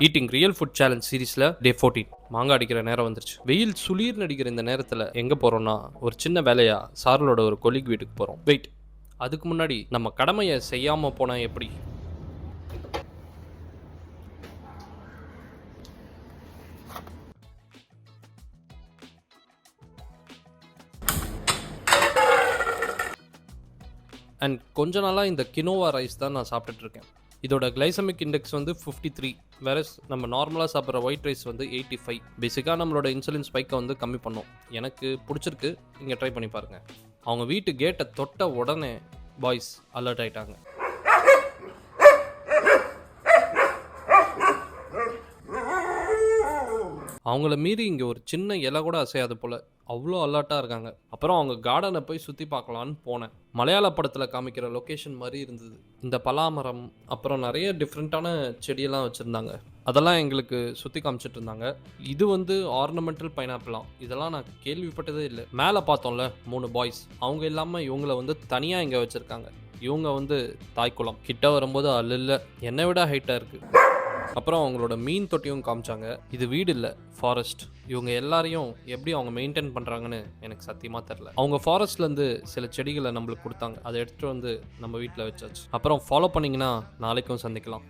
Eating real food challenge சீரீஸில் டே 14 மாங்காய் அடிக்கிற நேரம் வந்துருச்சு. வெயில் சுளீர்னு அடிக்கிற இந்த நேரத்தில் எங்கே போகிறோம்னா ஒரு சின்ன வேலையாக சார்லோட ஒரு கொலீக் வீட்டுக்கு போகிறோம். வெயிட், அதுக்கு முன்னாடி நம்ம கடமையை செய்யாமல் போனால் எப்படி? அண்ட் கொஞ்ச நாளாக இந்த கினோவா ரைஸ் தான் நான் சாப்பிட்டுட்ருக்கேன். இதோட கிளைசமிக் இண்டெக்ஸ் வந்து 53, வேறஸ் நம்ம நார்மலாக சாப்பிட்ற ஒயிட் ரைஸ் வந்து 85. பேசிக்காக நம்மளோட இன்சுலின் ஸ்பைக்கை வந்து கம்மி பண்ணும். எனக்கு பிடிச்சிருக்கு, இங்கே ட்ரை பண்ணி பாருங்கள். அவங்க வீட்டு கேட்டை தொட்ட உடனே பாய்ஸ் அலர்ட் ஆகிட்டாங்க. அவங்கள மீறி இங்கே ஒரு சின்ன இலை கூட அசையாது போல், அவ்வளோ அலர்ட்டாக இருக்காங்க. அப்புறம் அவங்க கார்டனை போய் சுற்றி பார்க்கலான்னு போனேன். மலையாள படத்தில் காமிக்கிற லொக்கேஷன் மாதிரி இருந்தது. இந்த பலாமரம் அப்புறம் நிறைய டிஃப்ரெண்ட்டான செடியெல்லாம் வச்சுருந்தாங்க. அதெல்லாம் எங்களுக்கு சுற்றி காமிச்சிட்டு இருந்தாங்க. இது வந்து ஆர்னமெண்டல் பைனாப்பிளாம். இதெல்லாம் நான் கேள்விப்பட்டதே இல்லை. மேலே பார்த்தோம்ல 3 பாய்ஸ், அவங்க இல்லாமல் இவங்கள வந்து தனியாக இங்கே வச்சுருக்காங்க. இவங்க வந்து தாய்க்குளம் கிட்ட வரும்போது அல்ல என்னை விட ஹைட்டாக இருக்குது. அப்புறம் அவங்களோட மீன் தொட்டியும் காமிச்சாங்க. இது வீடு இல்லை, ஃபாரஸ்ட். இவங்க எல்லாரையும் எப்படி அவங்க மெயின்டைன் பண்ணுறாங்கன்னு எனக்கு சத்தியமாக தெரில. அவங்க ஃபாரஸ்ட்லேருந்து சில செடிகளை நம்மளுக்கு கொடுத்தாங்க. அதை எடுத்துகிட்டு வந்து நம்ம வீட்டில் வச்சாச்சு. அப்புறம் ஃபாலோ பண்ணிங்கன்னா நாளைக்கும் சந்திக்கலாம்.